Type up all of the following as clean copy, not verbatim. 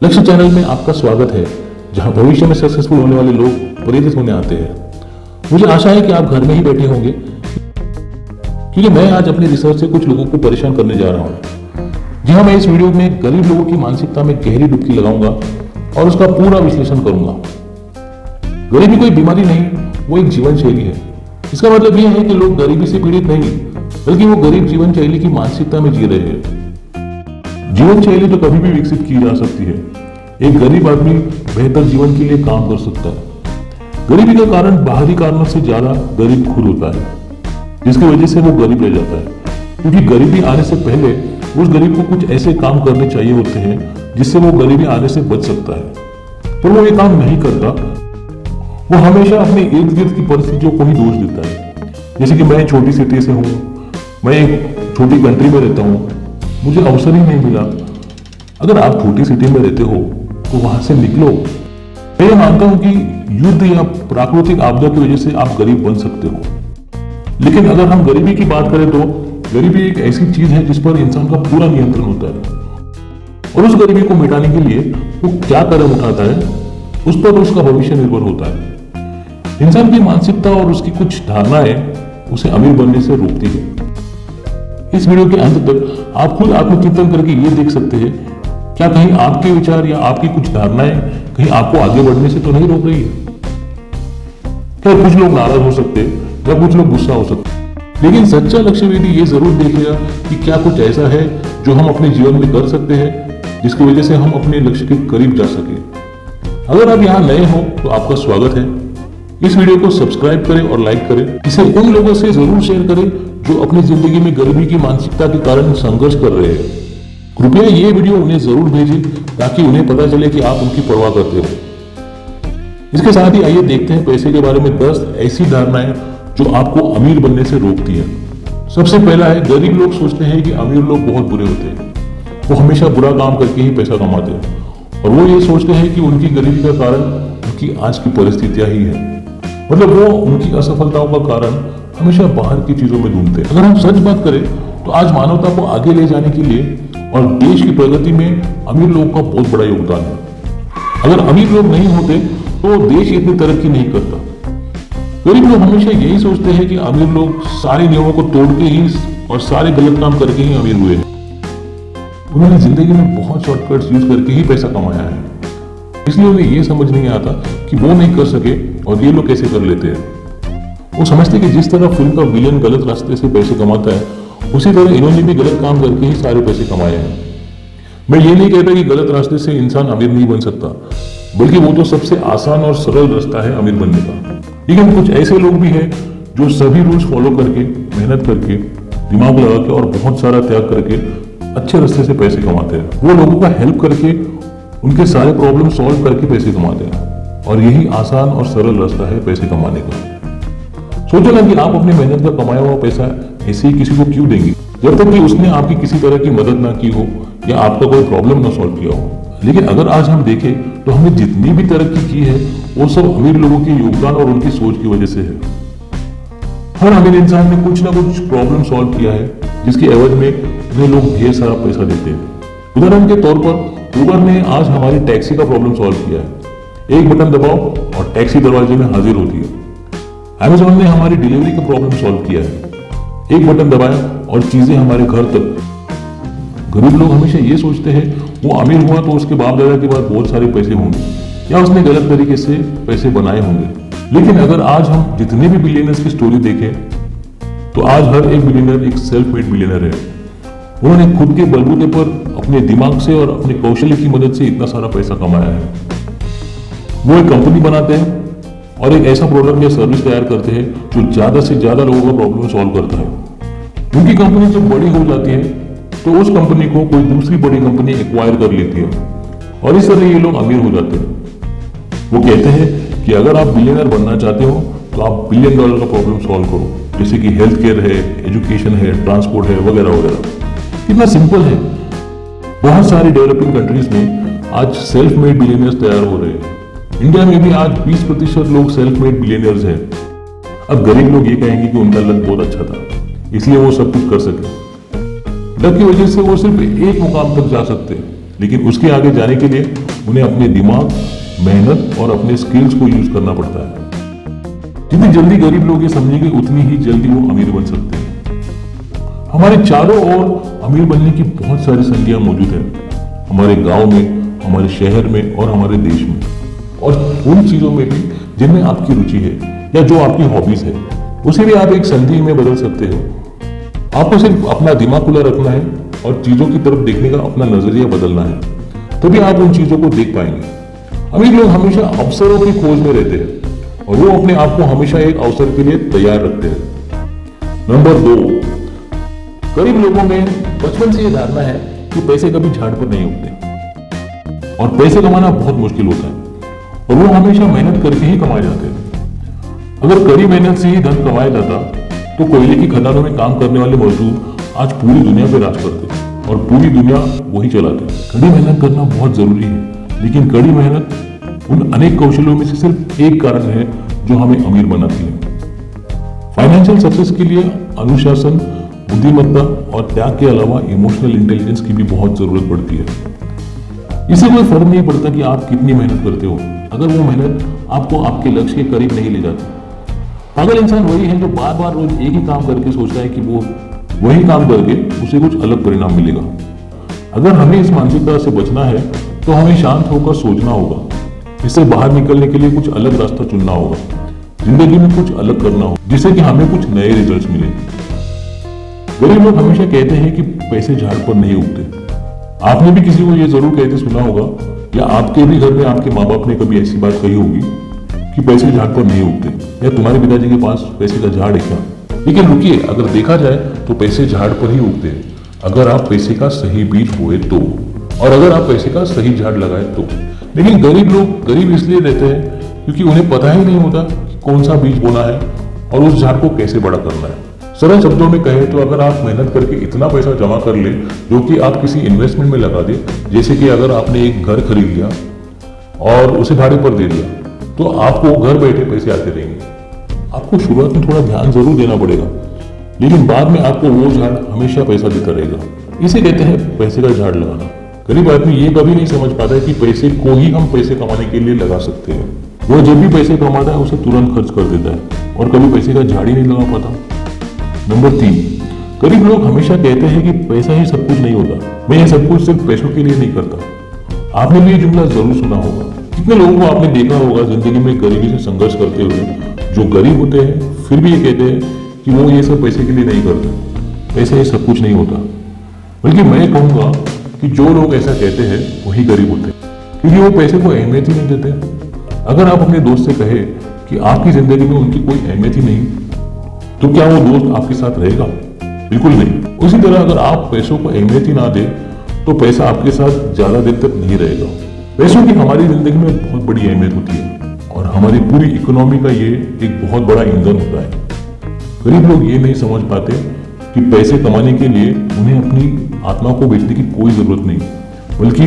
लक्ष्य चैनल में आपका स्वागत है, जहां भविष्य में सक्सेसफुल होने वाले लोग प्रेरित होने आते हैं। मुझे आशा है कि आप घर में ही बैठे होंगे, क्योंकि मैं आज अपनी रिसर्च से कुछ लोगों को परेशान करने जा रहा हूं। जी हाँ, मैं इस वीडियो में गरीब लोगों की मानसिकता में गहरी डुबकी लगाऊंगा और उसका पूरा विश्लेषण करूंगा। गरीबी कोई बीमारी नहीं, वो एक जीवन शैली है। इसका मतलब यह है कि लोग गरीबी से पीड़ित नहीं, बल्कि वो गरीब जीवन शैली की मानसिकता में जी रहे हैं। जीवन शैली तो कभी भी विकसित की जा सकती है। एक गरीब आदमी बेहतर जीवन के लिए काम कर सकता है। गरीबी का कारण बाहरी कारणों से ज्यादा गरीब खुद होता है, जिसकी वजह से वो गरीब रह जाता है। क्योंकि गरीबी आने से पहले उस गरीब को कुछ ऐसे काम करने चाहिए होते हैं जिससे वो गरीबी आने से बच सकता है, पर वो ये काम नहीं करता। वो हमेशा अपने इर्द गिर्द की परिस्थितियों को ही दोष देता है। जैसे कि मैं छोटी सिटी से हूँ, मैं एक छोटी कंट्री में रहता हूँ, मुझे अवसर ही नहीं मिला। अगर आप छोटी सिटी में रहते हो तो वहां से निकलो। मैं ये मानता हूं कि युद्ध या प्राकृतिक आपदा की वजह से आप गरीब बन सकते हो, लेकिन अगर हम गरीबी की बात करें तो गरीबी एक ऐसी चीज है जिस पर इंसान का पूरा नियंत्रण होता है, और उस गरीबी को मिटाने के लिए वो क्या कदम उठाता है उस पर उसका भविष्य निर्भर होता है। इंसान की मानसिकता और उसकी कुछ धारणाएं उसे अमीर बनने से रोकती है। इस वीडियो के अंत तक आप खुद आत्मचिंतन करके ये देख सकते हैं, क्या कहीं आपके विचार या आपकी कुछ धारणाएं कहीं आपको आगे बढ़ने से तो नहीं रोक रही है। क्या कुछ लोग नाराज हो सकते हैं या कुछ लोग गुस्सा हो सकते हैं, लेकिन सच्चा लक्ष्यवेदी ये जरूर देखेगा कि क्या कुछ ऐसा है जो हम अपने जीवन में कर सकते हैं जिसकी वजह से हम अपने लक्ष्य के करीब जा सके। अगर आप यहाँ नए हो तो आपका स्वागत है। इस वीडियो को सब्सक्राइब करें और लाइक करें। इसे उन लोगों से जरूर शेयर करें जो अपनी जिंदगी में गरीबी की मानसिकता के कारण संघर्ष कर रहे हैं। कृपया ये वीडियो उन्हें जरूर भेजें ताकि उन्हें पता चले कि आप उनकी परवाह करते हो। इसके साथ ही आइए देखते हैं पैसे के बारे में 10 ऐसी धारणाएं जो आपको अमीर बनने से रोकती है। सबसे पहला है, गरीब लोग सोचते हैं कि अमीर लोग बहुत बुरे होते हैं। वो हमेशा बुरा काम करके ही पैसा कमाते हैं, और वो ये सोचते हैं कि उनकी गरीबी का कारण उनकी आज की परिस्थितियां ही है। मतलब वो उनकी असफलताओं का कारण हमेशा बाहर की चीजों में ढूंढते हैं। अगर हम सच बात करें तो आज मानवता को आगे ले जाने के लिए और देश की प्रगति में अमीर लोगों का बहुत बड़ा योगदान है। अगर अमीर लोग नहीं होते तो देश इतनी तरक्की नहीं करता। गरीब लोग हमेशा यही सोचते हैं कि अमीर लोग सारे नियमों को तोड़ के ही और सारे गलत काम करके ही अमीर हुए हैं। उन्होंने जिंदगी में बहुत शॉर्टकट्स यूज करके ही पैसा कमाया है, इसलिए उन्हें यह समझ नहीं आता कि वो नहीं कर सके और ये लोग कैसे कर लेते हैं। वो समझते कि जिस तरह फिल्म का विलेन गलत रास्ते से पैसे कमाता है, उसी तरह इन्होंने भी गलत काम करके ही सारे पैसे कमाए हैं। मैं ये नहीं कहता कि गलत रास्ते से इंसान अमीर नहीं बन सकता, बल्कि वो तो सबसे आसान और सरल रास्ता है अमीर बनने का। लेकिन कुछ ऐसे लोग भी हैं जो सभी रूल्स फॉलो करके, मेहनत करके, दिमाग लगा के और बहुत सारा त्याग करके अच्छे रास्ते से पैसे कमाते हैं। वो लोगों का हेल्प करके, उनके सारे प्रॉब्लम सॉल्व करके पैसे कमाते हैं, और यही आसान और सरल रास्ता है पैसे कमाने का। सोचो ना कि आप अपनी मेहनत का कमाया हुआ पैसा ऐसे ही किसी को क्यों देंगे, जब तक कि उसने आपकी किसी तरह की मदद ना की हो या आपका कोई प्रॉब्लम ना सॉल्व किया हो। लेकिन अगर आज हम देखें तो हमने जितनी भी तरक्की की है वो सब अमीर लोगों के योगदान और उनकी सोच की वजह से है। हर अमीर इंसान ने कुछ ना कुछ प्रॉब्लम सॉल्व किया है, जिसके एवज में उन्हें लोग ढेर सारा पैसा देते हैं। उदाहरण के तौर पर उबर ने आज हमारी टैक्सी का प्रॉब्लम सॉल्व किया है। एक बटन दबाओ और टैक्सी दरवाजे में हाजिर होती है। अमेज़न ने हमारी डिलीवरी का प्रॉब्लम सॉल्व किया है। एक बटन दबाया और चीजें हमारे घर तक। गरीब लोग हमेशा ये सोचते हैं वो अमीर हुआ तो उसके बाप दादा के पास बहुत सारे पैसे होंगे या उसने गलत तरीके से पैसे बनाए होंगे। लेकिन अगर आज हम जितने भी बिलियनर्स की स्टोरी देखें तो आज हर एक बिलियनर एक सेल्फ मेड बिलियनर है। उन्होंने खुद के बलबूते पर अपने दिमाग से और अपने कौशल्य की मदद से इतना सारा पैसा कमाया है। वो एक कंपनी बनाते हैं और एक ऐसा प्रोडक्ट या सर्विस तैयार करते हैं जो ज्यादा से ज्यादा लोगों का प्रॉब्लम सॉल्व करता है। उनकी कंपनी जब बड़ी हो जाती है तो उस कंपनी को कोई दूसरी बड़ी कंपनी एक्वायर कर लेती है, और इस तरह ये लोग अमीर हो जाते हैं। वो कहते हैं कि अगर आप बिलियनर बनना चाहते हो तो आप $1 बिलियन का प्रॉब्लम सॉल्व करो, जैसे कि हेल्थ केयर है, एजुकेशन है, ट्रांसपोर्ट है, वगैरह वगैरह। कितना सिंपल है। बहुत सारी डेवलपिंग कंट्रीज में आज सेल्फ मेड बिलियनर्स तैयार हो रहे हैं। इंडिया में भी आज 20% लोग सेल्फ मेड बिलियनर्स हैं। अब गरीब लोग ये कहेंगे कि उनका लक बहुत अच्छा था, इसलिए वो सब कुछ कर सके। लक की वजह से वो सिर्फ एक मुकाम तक जा सकते हैं, लेकिन उसके आगे जाने के लिए उन्हें अपने दिमाग, मेहनत और अपने स्किल्स को यूज करना पड़ता है। जितनी जल्दी गरीब लोग ये समझेंगे उतनी ही जल्दी वो अमीर बन सकते हैं। हमारे चारों ओर अमीर बनने की बहुत सारी संज्ञा मौजूद है, हमारे गांव में, हमारे शहर में और हमारे देश में, और उन चीजों में भी जिनमें आपकी रुचि है या जो आपकी हॉबीज है, उसे भी आप एक संधि में बदल सकते हो। आपको सिर्फ अपना दिमाग खुला रखना है और चीजों की तरफ देखने का अपना नजरिया बदलना है, तभी आप उन चीजों को देख पाएंगे। अमीर लोग हमेशा अवसरों की खोज में रहते हैं और वो अपने आप को हमेशा एक अवसर के लिए तैयार रखते हैं। नंबर 2, गरीब लोगों में बचपन से ये धारणा है कि पैसे कभी झाड़ पर नहीं उगते और पैसे कमाना बहुत मुश्किल होता है और वो हमेशा मेहनत करके ही कमाए जाते हैं। अगर कड़ी मेहनत से ही धन कमाया जाता तो कोयले की खदानों में काम करने वाले मजदूर आज पूरी दुनिया पे राज करते और पूरी दुनिया वही चलाते। कड़ी मेहनत करना बहुत जरूरी है, लेकिन कड़ी मेहनत उन अनेक कौशलों में से सिर्फ एक कारण है जो हमें अमीर बनाती है। फाइनेंशियल सक्सेस के लिए अनुशासन, बुद्धिमत्ता और त्याग के अलावा इमोशनल इंटेलिजेंस की भी बहुत जरूरत पड़ती है। इससे कोई फर्क नहीं पड़ता कि आप कितनी मेहनत करते हो, अगर वो मेहनत आपको आपके लक्ष्य के करीब नहीं ले जाती। पागल इंसान वही है जो बार बार रोज एक ही काम करके सोचता है कि वो वही काम करके उसे कुछ अलग परिणाम मिलेगा। अगर हमें इस मानसिकता से बचना है तो हमें शांत होकर सोचना होगा, इससे बाहर निकलने के लिए कुछ अलग रास्ता चुनना होगा, जिंदगी में कुछ अलग करना होगा जिससे कि हमें कुछ नए रिजल्ट्स मिले। गरीब लोग हमेशा कहते हैं कि पैसे झाड़ पर नहीं उगते। आपने भी किसी को यह जरूर कहते सुना होगा या आपके भी घर में आपके माँ बाप ने कभी ऐसी बात कही होगी कि पैसे झाड़ पर नहीं उगते, या तुम्हारे पिताजी के पास पैसे का झाड़ है क्या। लेकिन रुकिए, अगर देखा जाए तो पैसे झाड़ पर ही उगते हैं अगर आप पैसे का सही बीज बोए तो, और अगर आप पैसे का सही झाड़ लगाए तो। लेकिन गरीब लोग गरीब इसलिए रहते हैं क्योंकि उन्हें पता ही नहीं होता कि कौन सा बीज बोना है और उस झाड़ को कैसे बड़ा करना है। सरल शब्दों में कहें तो अगर आप मेहनत करके इतना पैसा जमा कर ले जो कि आप किसी इन्वेस्टमेंट में लगा दे, जैसे कि अगर आपने एक घर खरीद लिया और उसे भाड़े पर दे दिया, तो आपको घर बैठे पैसे आते रहेंगे। आपको शुरुआत में थोड़ा ध्यान जरूर देना पड़ेगा, लेकिन बाद में आपको वो झाड़ हमेशा पैसा देता रहेगा। इसे कहते हैं पैसे का झाड़ लगाना। गरीब आदमी ये कभी नहीं समझ पाता है कि पैसे को ही हम पैसे कमाने के लिए लगा सकते हैं। वो जब भी पैसे कमाता है उसे तुरंत खर्च कर देता है और कभी पैसे का झाड़ ही नहीं लगा पाता। नंबर 3, गरीब लोग हमेशा कहते हैं कि पैसा ही सब कुछ नहीं होता, मैं ये सब कुछ सिर्फ पैसों के लिए नहीं करता। आपने भी ये जुमला जरूर सुना होगा। कितने लोगों को आपने देखा होगा जिंदगी में गरीबी से संघर्ष करते हुए, जो गरीब होते हैं फिर भी ये कहते हैं कि वो ये सब पैसे के लिए नहीं करते, पैसे ये सब कुछ नहीं होता। बल्कि मैं कहूँगा कि जो लोग ऐसा कहते हैं वही गरीब होते हैं, क्योंकि वो पैसे को अहमियत ही नहीं देते। अगर आप अपने दोस्त से कहे कि आपकी जिंदगी में उनकी कोई अहमियत ही नहीं, तो क्या वो दोस्त आपके साथ रहेगा? बिल्कुल नहीं। उसी तरह अगर आप पैसों को अहमियत ही ना दे तो पैसा आपके साथ ज्यादा देर तक नहीं रहेगा। पैसों की हमारी जिंदगी में बहुत बड़ी अहमियत होती है और हमारी पूरी इकोनॉमी का ये एक बहुत बड़ा ईंधन होता है। गरीब लोग ये नहीं समझ पाते कि पैसे कमाने के लिए उन्हें अपनी आत्मा को बेचने की कोई जरूरत नहीं, बल्कि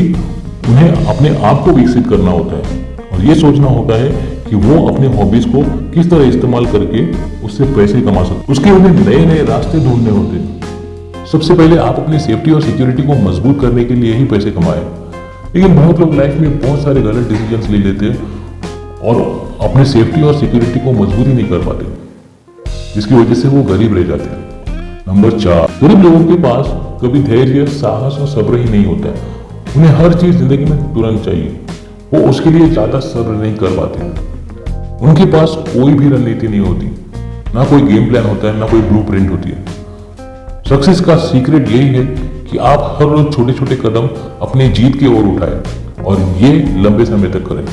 उन्हें अपने आप को विकसित करना होता है और ये सोचना होता है कि वो अपने हॉबीज को किस तरह इस्तेमाल करके उससे पैसे कमा सकते। उसके उन्हें नए नए रास्ते ढूंढने होते हैं। सबसे पहले आप अपनी सेफ्टी और सिक्योरिटी को मजबूत करने के लिए ही पैसे कमाएं। लेकिन बहुत लोग लाइफ में बहुत सारे गलत डिसीजंस ले लेते हैं और अपने सेफ्टी और सिक्योरिटी को मजबूत ही नहीं कर पाते, जिसकी वजह से वो गरीब रह जाते हैं। नंबर 4, गरीब लोगों के पास कभी धैर्य, साहस और सब्र ही नहीं होता है। उन्हें हर चीज जिंदगी में तुरंत चाहिए, वो उसके लिए ज्यादा सब्र नहीं कर पाते। उनके पास कोई भी रणनीति नहीं होती, ना कोई गेम प्लान होता है, ना कोई ब्लूप्रिंट होती है। सक्सेस का सीक्रेट यही है कि आप हर रोज छोटे छोटे कदम अपनी जीत की ओर उठाएं और ये लंबे समय तक करें।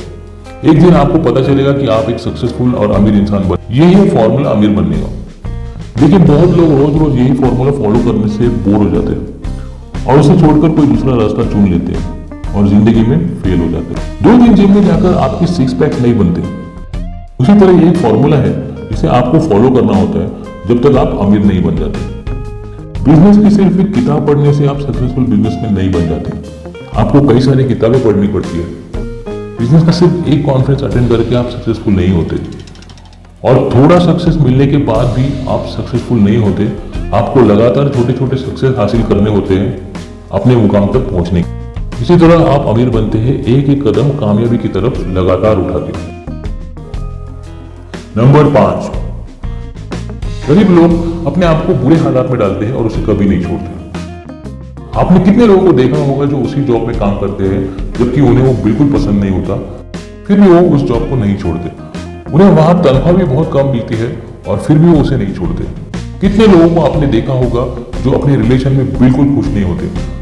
एक दिन आपको पता चलेगा कि आप एक सक्सेसफुल और अमीर इंसान बने। यही है फॉर्मूला अमीर बनने का। लेकिन बहुत लोग रोज रोज यही फॉर्मूला फॉलो करने से बोर हो जाते हैं और उसे छोड़कर कोई दूसरा रास्ता चुन लेते हैं और जिंदगी में फेल हो जाते हैं। 2 दिन जिम में जाकर आपके 6 पैक्स नहीं बनते। उसी तरह एक फॉर्मूला है जिसे आपको फॉलो करना होता है जब तक आप अमीर नहीं बन जाते। बिजनेस की सिर्फ एक किताब पढ़ने से आप सक्सेसफुल बिजनेसमैन नहीं बन जाते। आपको कई सारी किताबें पढ़नी पड़ती है। बिजनेस का सिर्फ एक कॉन्फ्रेंस अटेंड करके आप सक्सेसफुल नहीं होते और थोड़ा सक्सेस मिलने के बाद भी आप सक्सेसफुल नहीं होते। आपको लगातार छोटे छोटे सक्सेस हासिल करने होते हैं अपने मुकाम तक पहुंचने। इसी तरह आप अमीर बनते हैं एक एक कदम कामयाबी की तरफ लगातार उठा के। नंबर 5, गरीब लोग अपने आप को बुरे हालात में डालते हैं और उसे कभी नहीं छोड़ते। आपने कितने लोगों को देखा होगा जो उसी जॉब में काम करते हैं जबकि उन्हें वो बिल्कुल पसंद नहीं होता, फिर भी वो उस जॉब को नहीं छोड़ते। उन्हें वहां तनख्वाह भी बहुत कम मिलती है और फिर भी वो उसे नहीं छोड़ते। कितने लोगों को आपने देखा होगा जो अपने रिलेशन में बिल्कुल खुश नहीं होते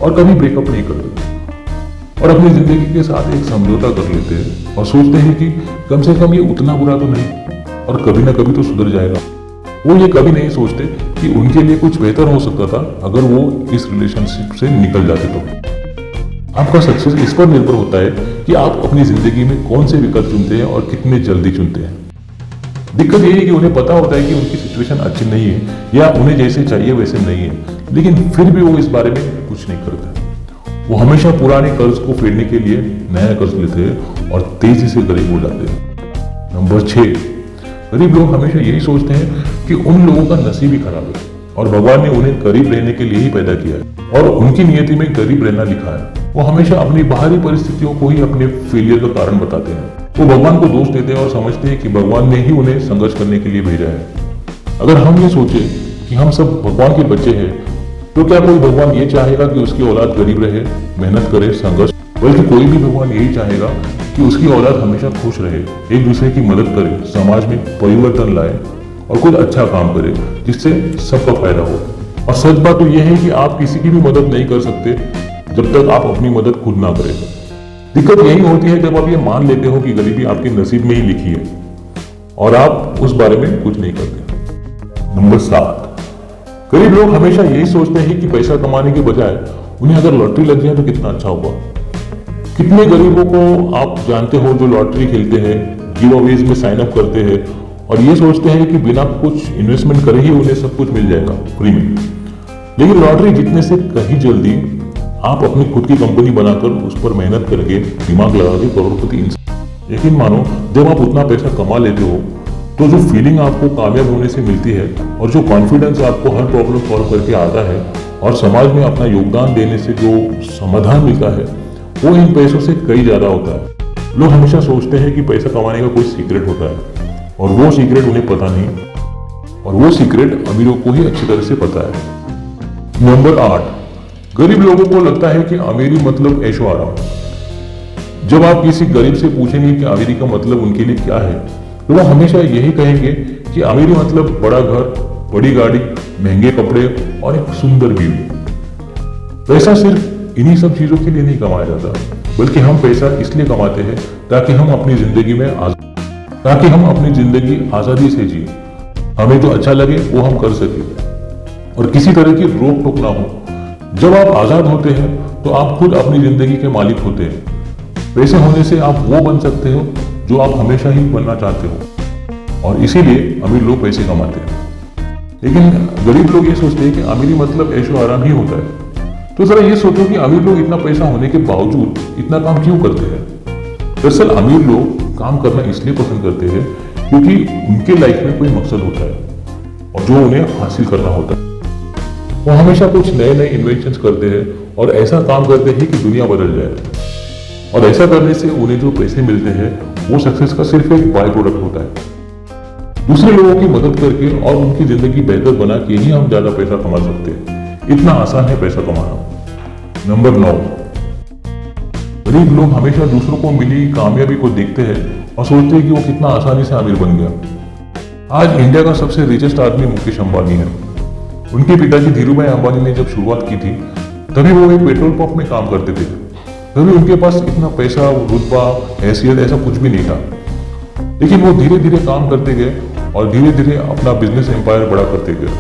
और कभी ब्रेकअप नहीं करते और अपनी जिंदगी के साथ एक समझौता कर लेते हैं और सोचते हैं कि कम से कम ये उतना बुरा तो नहीं और कभी ना कभी तो सुधर जाएगा। वो ये कभी नहीं सोचते कि उनके लिए कुछ बेहतर हो सकता था अगर वो इस रिलेशनशिप से निकल जाते तो। आपका सक्सेस इस पर निर्भर होता है कि आप अपनी जिंदगी में कौन से विकल्प चुनते हैं और कितने जल्दी चुनते हैं। दिक्कत यह है कि उन्हें पता होता है कि उनकी सिचुएशन अच्छी नहीं है या उन्हें जैसे चाहिए वैसे नहीं है, लेकिन फिर भी वो इस बारे में कुछ नहीं करते। वो हमेशा पुराने कर्ज को फेडने के लिए नया कर्ज लेते हैं और तेजी से गरीब हो जाते हैं। नंबर 6, गरीब लोग हमेशा यही सोचते हैं कि उन लोगों का नसीब ही खराब है और भगवान ने उन्हें गरीब रहने के लिए ही पैदा किया है और उनकी नियति में गरीब रहना लिखा है। वो हमेशा अपनी बाहरी परिस्थितियों को ही अपने फेलियर का कारण बताते हैं। वो भगवान को दोष देते हैं और समझते हैं कि भगवान ने ही उन्हें संघर्ष करने के लिए भेजा है। अगर हम ये सोचे कि हम सब भगवान के बच्चे हैं तो क्या कोई भगवान ये चाहेगा कि उसकी औलाद गरीब रहे, मेहनत करे, संघर्ष? बल्कि कोई भी भगवान यही चाहेगा कि उसकी औलाद हमेशा खुश रहे, एक दूसरे की मदद करे, समाज में परिवर्तन लाए और कुछ अच्छा काम करे जिससे सबका फायदा हो। और सच बात तो यह है कि आप किसी की भी मदद नहीं कर सकते जब तक आप अपनी मदद खुद ना करें। दिक्कत यही होती है जब आप ये मान लेते हो कि गरीबी आपके नसीब में ही लिखी है और आप उस बारे में कुछ नहीं करते। नंबर 7, गरीब लोग हमेशा यही सोचते हैं कि पैसा कमाने के बजाय उन्हें अगर लॉटरी लग जाए तो कितना अच्छा होगा। कितने गरीबों को आप जानते हो जो लॉटरी खेलते हैं, गिव अवेज में साइन अप करते हैं और ये सोचते हैं कि बिना कुछ इन्वेस्टमेंट करे ही उन्हें सब कुछ मिल जाएगा फ्री में। लेकिन लॉटरी जीतने से कहीं जल्दी आप अपनी खुद की कंपनी बनाकर उस पर मेहनत करके दिमाग लगा के करोड़पति इंसान। यकीन मानो, जब आप उतना पैसा कमा लेते हो तो जो फीलिंग आपको कामयाब होने से मिलती है और जो कॉन्फिडेंस आपको हर प्रॉब्लम सॉल्व करके आता है और समाज में अपना योगदान देने से जो समाधान मिलता है, वो इन पैसों से कई ज्यादा होता है। लोग हमेशा सोचते हैं कि पैसा कमाने का कोई सीक्रेट होता है और वो सीक्रेट उन्हें पता नहीं और वो सीक्रेट अमीरों को ही अच्छी तरह से पता है। नंबर 8, गरीब लोगों को लगता है कि अमीरी मतलब ऐशो आराम। जब आप किसी गरीब से पूछेंगे कि अमीरी का मतलब उनके लिए क्या है तो वो हमेशा यही कहेंगे कि अमीरी मतलब बड़ा घर, बड़ी गाड़ी, महंगे कपड़े और एक सुंदर बीवी। पैसा सिर्फ इन्हीं सब चीजों के लिए नहीं कमाया जाता, बल्कि हम पैसा इसलिए कमाते हैं ताकि हम अपनी जिंदगी आजादी से जिए। हमें जो अच्छा लगे वो हम कर सके और किसी तरह की रोक टोक ना हो। जब आप आजाद होते हैं तो आप खुद अपनी जिंदगी के मालिक होते हैं। पैसे होने से आप वो बन सकते हो जो आप हमेशा ही बनना चाहते हो और इसीलिए अमीर लोग पैसे कमाते हैं। लेकिन गरीब लोग ये सोचते हैं कि अमीरी मतलब ऐशो आराम ही होता है। तो जरा ये सोचो कि अमीर लोग इतना पैसा होने के बावजूद इतना काम क्यों करते हैं। दरअसल अमीर लोग काम करना इसलिए पसंद करते हैं क्योंकि उनके लाइफ में कोई मकसद होता है और जो उन्हें हासिल करना होता है। वो हमेशा कुछ नए नए इन्वेंशंस करते हैं और ऐसा काम करते हैं कि दुनिया बदल जाए और ऐसा करने से उन्हें जो पैसे मिलते हैं वो सक्सेस का सिर्फ एक बाय प्रोडक्ट होता है। दूसरे लोगों की मदद करके और उनकी जिंदगी बेहतर बना के ही हम ज्यादा पैसा कमा सकते हैं। इतना आसान है पैसा कमाना। नंबर 9, गरीब लोग हमेशा दूसरों को मिली कामयाबी को देखते हैं और सोचते हैं कि वो कितना आसानी से अमीर बन गया। आज इंडिया का सबसे रिचेस्ट आदमी मुकेश अंबानी है। उनके पिताजी धीरूभाई अंबानी ने जब शुरुआत की थी तभी वो एक पेट्रोल पंप में काम करते थे। तभी उनके पास इतना पैसा, रुतबा, हैसियत ऐसा कुछ भी नहीं था। लेकिन वो धीरे धीरे काम करते गए और धीरे धीरे अपना बिजनेस एम्पायर बड़ा करते गए।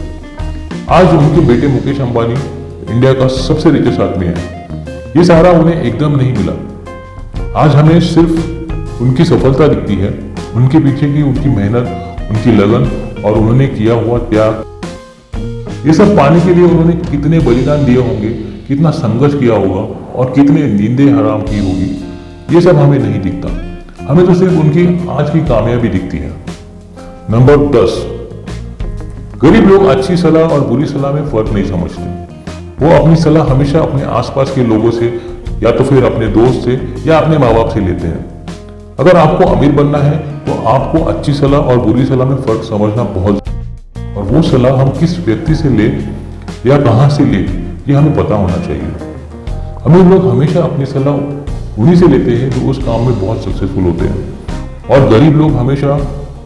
आज उनके बेटे मुकेश अंबानी इंडिया का सबसे रिचेस्ट आदमी है। ये सहारा उन्हें एकदम नहीं मिला। आज हमें सिर्फ उनकी सफलता दिखती है, उनके पीछे की उनकी मेहनत, उनकी लगन और उन्होंने किया हुआ त्याग। ये सब पाने के लिए उन्होंने कितने बलिदान दिए होंगे, कितना संघर्ष किया होगा और कितने नींदें हराम की होगी, ये सब हमें नहीं दिखता। हमें तो सिर्फ उनकी आज की कामयाबी दिखती है। नंबर 10, गरीब लोग अच्छी सलाह और बुरी सलाह में फर्क नहीं समझते। वो अपनी सलाह हमेशा अपने आसपास के लोगों से या तो फिर अपने दोस्त से या अपने माँ बाप से लेते हैं। अगर आपको अमीर बनना है तो आपको अच्छी सलाह और बुरी सलाह में फर्क समझना बहुत, और वो सलाह हम किस व्यक्ति से ले या कहां से ले ये हमें पता होना चाहिए। अमीर लोग हमेशा अपनी सलाह उन्हीं से लेते हैं जो उस काम में बहुत सक्सेसफुल होते हैं, और गरीब लोग हमेशा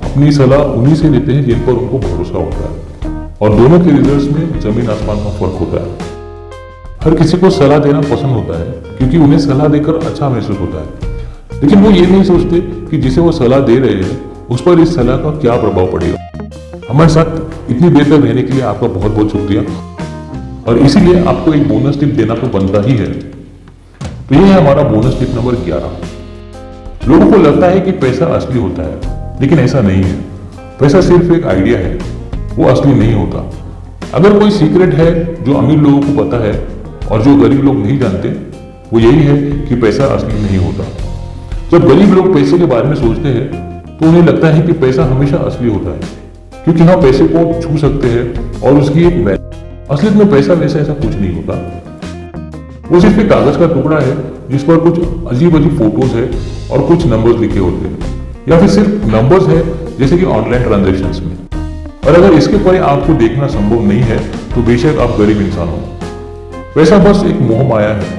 अपनी सलाह उन्हीं से लेते हैं जिन पर उनको भरोसा होता है, और दोनों के रिजल्ट्स में जमीन आसमान का फर्क होता है। हर किसी को सलाह देना पसंद होता है क्योंकि उन्हें सलाह देकर अच्छा महसूस होता है, लेकिन वो ये नहीं सोचते कि जिसे वो सलाह दे रहे हैं उस पर इस सलाह का क्या प्रभाव पड़ेगा। हमारे साथ इतनी देर तक रहने के लिए आपका बहुत बहुत शुक्रिया, और इसीलिए आपको एक बोनस टिप देना तो बनता ही है। तो ये है हमारा बोनस टिप नंबर 11। लोगों को लगता है कि पैसा असली होता है, लेकिन ऐसा नहीं है। पैसा सिर्फ एक आइडिया है, वो असली नहीं होता। अगर कोई सीक्रेट है जो अमीर लोगों को पता है और जो गरीब लोग नहीं जानते, वो यही है कि पैसा असली नहीं होता। जब गरीब लोग पैसे के बारे में सोचते हैं तो उन्हें लगता है कि पैसा हमेशा असली होता है, क्योंकि हम पैसे को छू सकते हैं और उसकी एक वैल्यू। असलियत में पैसा वैसा ऐसा कुछ नहीं होता, वो सिर्फ एक कागज का टुकड़ा है जिस पर कुछ अजीब अजीब फोटोज है और कुछ नंबर्स लिखे होते हैं, या फिर सिर्फ नंबर्स है जैसे कि ऑनलाइन ट्रांजैक्शंस में। और अगर इसके परे आपको देखना संभव नहीं है तो बेशक आप गरीब इंसान हो। पैसा बस एक मोह माया है,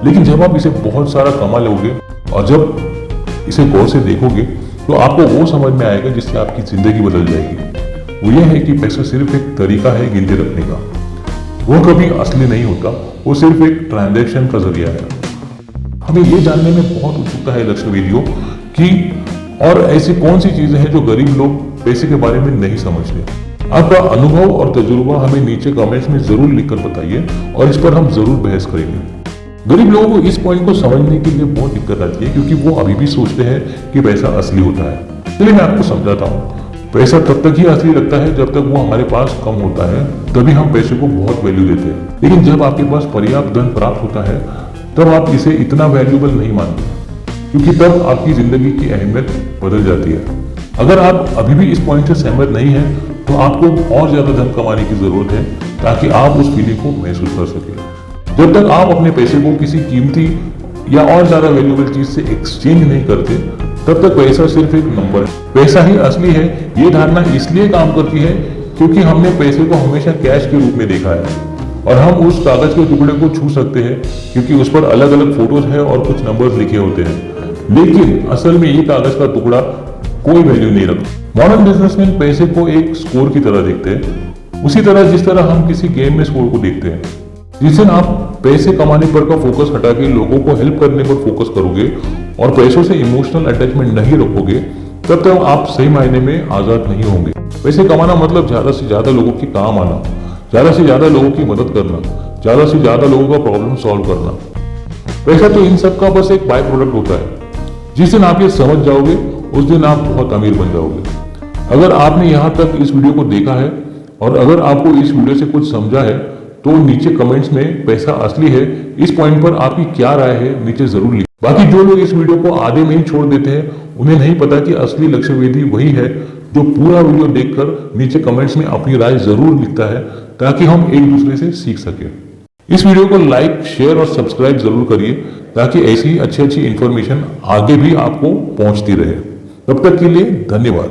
लेकिन जब आप इसे बहुत सारा कमा लोगे और जब इसे गौर से देखोगे तो आपको वो समझ में आएगा जिससे आपकी जिंदगी बदल जाएगी। वो ये है कि पैसा सिर्फ एक तरीका है गिनती रखने का, वो कभी असली नहीं होता, वो सिर्फ एक ट्रांजैक्शन का जरिया है। हमें ये जानने में बहुत उत्सुकता है लक्ष्यवेदियों कि और ऐसी कौन सी चीजें हैं जो गरीब लोग पैसे के बारे में नहीं समझते। आपका अनुभव और तजुर्बा हमें नीचे कमेंट्स में जरूर लिखकर बताइए और इस पर हम जरूर बहस करेंगे। गरीब लोगों को इस पॉइंट को समझने के लिए बहुत दिक्कत आती है क्योंकि वो अभी भी सोचते हैं कि पैसा असली होता है। चलिए मैं आपको समझाता हूँ। पैसा तब तक ही असली लगता है जब तक वो हमारे पास कम होता है, तभी हम पैसे को बहुत वैल्यू देते हैं। लेकिन जब आपके पास पर्याप्त धन प्राप्त होता है तब आप इसे इतना वैल्यूबल नहीं मानते, क्योंकि तब आपकी जिंदगी की अहमियत बदल जाती है। अगर आप अभी भी इस पॉइंट से सहमत नहीं है तो आपको और ज्यादा धन कमाने की जरूरत है ताकि आप उस फीलिंग को महसूस कर सके। जब तक आप अपने पैसे को किसी कीमती या और ज्यादा वैल्यूबल चीज से एक्सचेंज नहीं करते तब तक पैसा सिर्फ एक नंबर है। पैसा ही असली है ये धारणा इसलिए काम करती है क्योंकि हमने पैसे को हमेशा कैश के रूप में देखा है, और हम उस कागज के टुकड़े को छू सकते हैं क्योंकि उस पर अलग अलग फोटोज है और कुछ नंबर्स लिखे होते हैं। लेकिन असल में ये कागज का टुकड़ा कोई वैल्यू नहीं रखता। मॉडर्न बिजनेसमैन पैसे को एक स्कोर की तरह देखते हैं, उसी तरह जिस तरह हम किसी गेम में स्कोर को देखते हैं। जिस दिन आप पैसे कमाने पर का फोकस हटा के लोगों को हेल्प करने पर फोकस करोगे और पैसों से इमोशनल अटैचमेंट नहीं रखोगे, तब तक आप सही मायने में आजाद नहीं होंगे। पैसे कमाना मतलब ज्यादा से ज्यादा लोगों के काम आना, ज्यादा से ज्यादा लोगों की मदद करना, ज्यादा से ज्यादा लोगों का प्रॉब्लम सॉल्व करना। पैसा तो इन सब का बस एक बाय प्रोडक्ट होता है। जिस दिन आप ये समझ जाओगे उस दिन आप बहुत अमीर बन जाओगे। अगर आपने यहाँ तक इस वीडियो को देखा है और अगर आपको इस वीडियो से कुछ समझा है तो नीचे कमेंट्स में पैसा असली है इस पॉइंट पर आपकी क्या राय है नीचे जरूर लिखें। बाकी जो लोग इस वीडियो को आधे में ही छोड़ देते हैं उन्हें नहीं पता कि असली लक्ष्यवेदी वही है जो पूरा वीडियो देखकर नीचे कमेंट्स में अपनी राय जरूर लिखता है ताकि हम एक दूसरे से सीख सके। इस वीडियो को लाइक, शेयर और सब्सक्राइब जरूर करिए ताकि ऐसी अच्छी अच्छी इंफॉर्मेशन आगे भी आपको पहुंचती रहे। तब तक के लिए धन्यवाद।